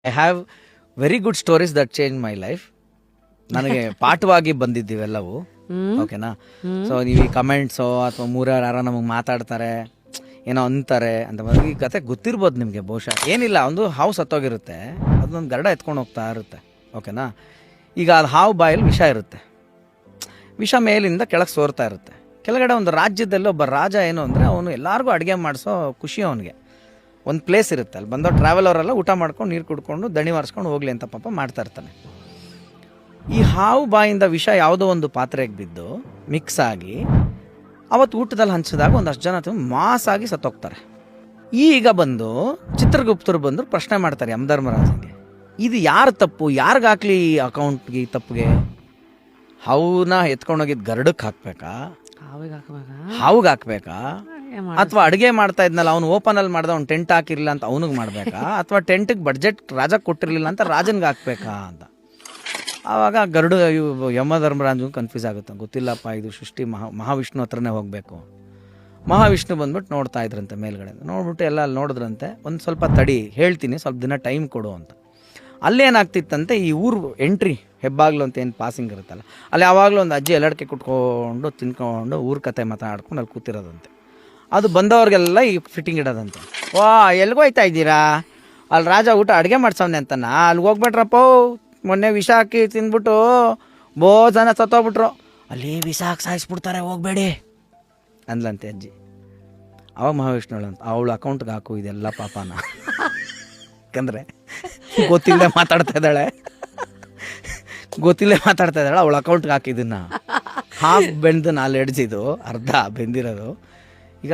I have very good stories that change my life. ನನಗೆ ಪಾಠವಾಗಿ ಬಂದಿದ್ದೀವೆಲ್ಲವು. ಓಕೆನಾ? So ನೀವು ಈ ಕಮೆಂಟ್ಸೋ ಅಥವಾ ಮೂರ್ಯಾರು ಯಾರೋ ನಮಗೆ ಮಾತಾಡ್ತಾರೆ, ಏನೋ ಅಂತಾರೆ ಅಂತ ಈ ಕತೆ ಗೊತ್ತಿರ್ಬೋದು ನಿಮಗೆ ಬಹುಶಃ. ಏನಿಲ್ಲ, ಒಂದು ಹಾವು ಸತ್ತೋಗಿರುತ್ತೆ, ಅದೊಂದು ಗರಡ ಎತ್ಕೊಂಡು ಹೋಗ್ತಾ ಇರುತ್ತೆ. ಓಕೆನಾ? ಈಗ ಅದು ಹಾವು ಬಾಯಲ್ಲಿ ವಿಷ ಇರುತ್ತೆ, ವಿಷ ಮೇಲಿಂದ ಕೆಳಗೆ ಸೋರ್ತಾ ಇರುತ್ತೆ. ಕೆಳಗಡೆ ಒಂದು ರಾಜ್ಯದಲ್ಲಿ ಒಬ್ಬ ರಾಜ ಏನು ಅಂದರೆ ಅವನು ಎಲ್ಲರಿಗೂ ಅಡುಗೆ ಮಾಡಿಸೋ ಖುಷಿ ಅವನಿಗೆ. ಒಂದು ಪ್ಲೇಸ್ ಇರುತ್ತೆ, ಅಲ್ಲಿ ಬಂದೋ ಟ್ರಾವೆಲ್ ಅವರೆಲ್ಲ ಊಟ ಮಾಡ್ಕೊಂಡು ನೀರು ಕುಡ್ಕೊಂಡು ದಣಿ ಮಾರಿಸ್ಕೊಂಡು ಹೋಗ್ಲಿ ಅಂತ ಪಾಪ ಮಾಡ್ತಾ ಇರ್ತಾನೆ. ಈ ಹಾವು ಬಾಯಿಂದ ವಿಷ ಯಾವುದೋ ಒಂದು ಪಾತ್ರೆಗೆ ಬಿದ್ದು ಮಿಕ್ಸ್ ಆಗಿ ಅವತ್ತು ಊಟದಲ್ಲಿ ಹಂಚಿದಾಗ ಒಂದಷ್ಟು ಜನ ಮಾಸಾಗಿ ಸತ್ತೋಗ್ತಾರೆ. ಈಗ ಬಂದು ಚಿತ್ರಗುಪ್ತರು ಬಂದು ಪ್ರಶ್ನೆ ಮಾಡ್ತಾರೆ ಯಮಧರ್ಮರಾಜನಿಗೆ, ಇದು ಯಾರು ತಪ್ಪು, ಯಾರಿಗಾಕ್ಲಿ ಈ ಅಕೌಂಟ್ಗೆ, ಈ ತಪ್ಪಿಗೆ? ಹಾವನ್ನ ಎತ್ಕೊಂಡೋಗಿದ್ದು ಗರಡಕ್ಕೆ ಹಾಕ್ಬೇಕಾ, ಹಾವಿಗೆ ಹಾಕ್ಬೇಕಾ, ಅಥವಾ ಅಡುಗೆ ಮಾಡ್ತಾ ಇದ್ನಲ್ಲ ಅವ್ನು ಓಪನ್ ಅಲ್ಲಿ ಮಾಡ್ದ ಅವ್ನು ಟೆಂಟ್ ಹಾಕಿರ್ಲಿಲ್ಲ ಅಂತ ಅವನಿಗೆ ಮಾಡ್ಬೇಕಾ, ಅಥವಾ ಟೆಂಟಿಗೆ ಬಡ್ಜೆಟ್ ರಾಜ ಕೊಟ್ಟಿರ್ಲಿಲ್ಲ ಅಂತ ರಾಜನ್ಗೆ ಹಾಕ್ಬೇಕಾ ಅಂತ. ಆವಾಗ ಗರುಡು ಯಮಧರ್ಮರಾಜು ಕನ್ಫ್ಯೂಸ್ ಆಗುತ್ತೆ, ಗೊತ್ತಿಲ್ಲಪ್ಪ ಇದು ಸೃಷ್ಟಿ ಮಹಾವಿಷ್ಣು ಹತ್ರನೇ ಹೋಗಬೇಕು. ಮಹಾವಿಷ್ಣು ಬಂದ್ಬಿಟ್ಟು ನೋಡ್ತಾ ಇದ್ರಂತೆ ಮೇಲ್ಗಡೆ, ನೋಡ್ಬಿಟ್ಟು ಎಲ್ಲ ಅಲ್ಲಿ ನೋಡಿದ್ರಂತೆ, ಒಂದು ಸ್ವಲ್ಪ ತಡಿ ಹೇಳ್ತೀನಿ, ಸ್ವಲ್ಪ ದಿನ ಟೈಮ್ ಕೊಡು ಅಂತ. ಅಲ್ಲೇನಾಗ್ತಿತ್ತಂತೆ, ಈ ಊರು ಎಂಟ್ರಿ ಹೆಬ್ಬಾಗ್ಲು ಅಂತ ಏನು ಪಾಸಿಂಗ್ ಇರುತ್ತಲ್ಲ, ಅಲ್ಲಿ ಯಾವಾಗಲೂ ಒಂದು ಅಜ್ಜಿ ಎಲ್ಲಡ್ಕೆ ಕುಟ್ಕೊಂಡು ತಿನ್ಕೊಂಡು ಊರ ಕತೆ ಮಾತಾಡ್ಕೊಂಡು ಅಲ್ಲಿ ಕೂತಿರೋದಂತೆ. ಅದು ಬಂದವ್ರಿಗೆಲ್ಲ ಈ ಫಿಟ್ಟಿಂಗ್ ಇಡೋದಂತೆ. ವಾ ಎಲ್ಗೋಯ್ತಾ ಇದ್ದೀರಾ, ಅಲ್ಲಿ ರಾಜ ಊಟ ಅಡುಗೆ ಮಾಡ್ಸವ್ನೆ ಅಂತನ, ಅಲ್ಲಿಗೆ ಹೋಗ್ಬಿಟ್ರಪ್ಪ, ಮೊನ್ನೆ ವಿಷ ಹಾಕಿ ತಿಂದ್ಬಿಟ್ಟು ಬೋ ಜನ ಸತ್ತೋಗ್ಬಿಟ್ರು, ಅಲ್ಲಿ ವಿಷ ಹಾಕಿ ಸಾಯಿಸ್ಬಿಡ್ತಾರೆ, ಹೋಗ್ಬೇಡಿ ಅಂದ್ಲಂತೆ ಅಜ್ಜಿ. ಅವಾಗ ಮಹಾವಿಷ್ಣು ಅಂತ ಅವಳು ಅಕೌಂಟ್ಗೆ ಹಾಕು ಇದೆಲ್ಲ ಪಾಪನ, ಯಾಕಂದರೆ ಗೊತ್ತಿಲ್ಲದೆ ಮಾತಾಡ್ತಾ ಇದ್ದಾಳೆ ಅವಳ ಅಕೌಂಟ್ಗೆ ಹಾಕಿದ್ದನ್ನ. ಹಾಫ್ ಬೆಂದು ನಾಲ್ ಎಡ್ಜಿದು, ಅರ್ಧ ಬೆಂದಿರೋದು. ಈಗ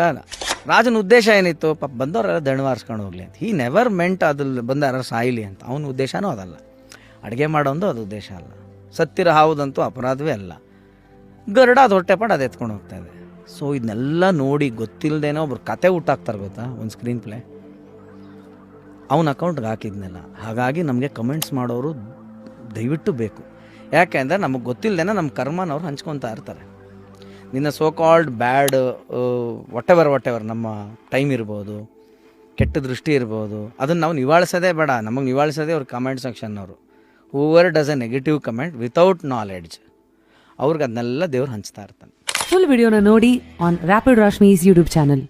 ರಾಜನ ಉದ್ದೇಶ ಏನಿತ್ತು, ಪಾಪ ಬಂದವರೆಲ್ಲ ದಣವಾರಿಸ್ಕೊಂಡು ಹೋಗ್ಲಿ ಅಂತ. ಈ ನೆವರ್ ಮೆಂಟ್ ಅದ್ರಲ್ಲಿ ಬಂದ ಯಾರು ಸಾಯಿಲಿ ಅಂತ. ಅವನ ಉದ್ದೇಶನೂ ಅದಲ್ಲ, ಅಡುಗೆ ಮಾಡೋದು ಅದು ಉದ್ದೇಶ ಅಲ್ಲ. ಸತ್ತಿರ ಹಾವುದಂತೂ ಅಪರಾಧವೇ ಅಲ್ಲ. ಗರುಡ ಅದು ಹೊಟ್ಟೆಪಾಡು ಅದು ಎತ್ಕೊಂಡು ಹೋಗ್ತಾ ಇದೆ. ಸೊ ಇದನ್ನೆಲ್ಲ ನೋಡಿ ಗೊತ್ತಿಲ್ಲದೇನೋ ಒಬ್ರು ಕತೆ ಹುಟ್ಟಾಕ್ತಾರೆ ಗೊತ್ತಾ, ಒಂದು ಸ್ಕ್ರೀನ್ ಪ್ಲೇ ಅವನ ಅಕೌಂಟ್ಗೆ ಹಾಕಿದ್ನೆಲ್ಲ. ಹಾಗಾಗಿ ನಮಗೆ ಕಮೆಂಟ್ಸ್ ಮಾಡೋರು ದಯವಿಟ್ಟು ಬೇಕು. ಯಾಕೆಂದರೆ ನಮಗೆ ಗೊತ್ತಿಲ್ಲದೇನೆ ನಮ್ಮ ಕರ್ಮನವ್ರು ಹಂಚ್ಕೊತಾ ಇರ್ತಾರೆ. ನಿನ್ನ so called bad what ever ನಮ್ಮ ಟೈಮ್ ಇರ್ಬೋದು, ಕೆಟ್ಟ ದೃಷ್ಟಿ ಇರ್ಬೋದು, ಅದನ್ನು ನಾವು ನಿವಾಳಿಸೋದೇ ಬೇಡ. ನಮಗೆ ನಿವಾಳಿಸೋದೇ ಅವ್ರ ಕಮೆಂಟ್ ಸೆಕ್ಷನ್ನವರು. Whoever does a negative comment without knowledge, ಅವ್ರಿಗೆ ಅದನ್ನೆಲ್ಲ ದೇವ್ರು ಹಂಚ್ತಾ ಇರ್ತಾನೆ. ಫುಲ್ ವಿಡಿಯೋನ ನೋಡಿ on rapid Rashmi's YouTube channel.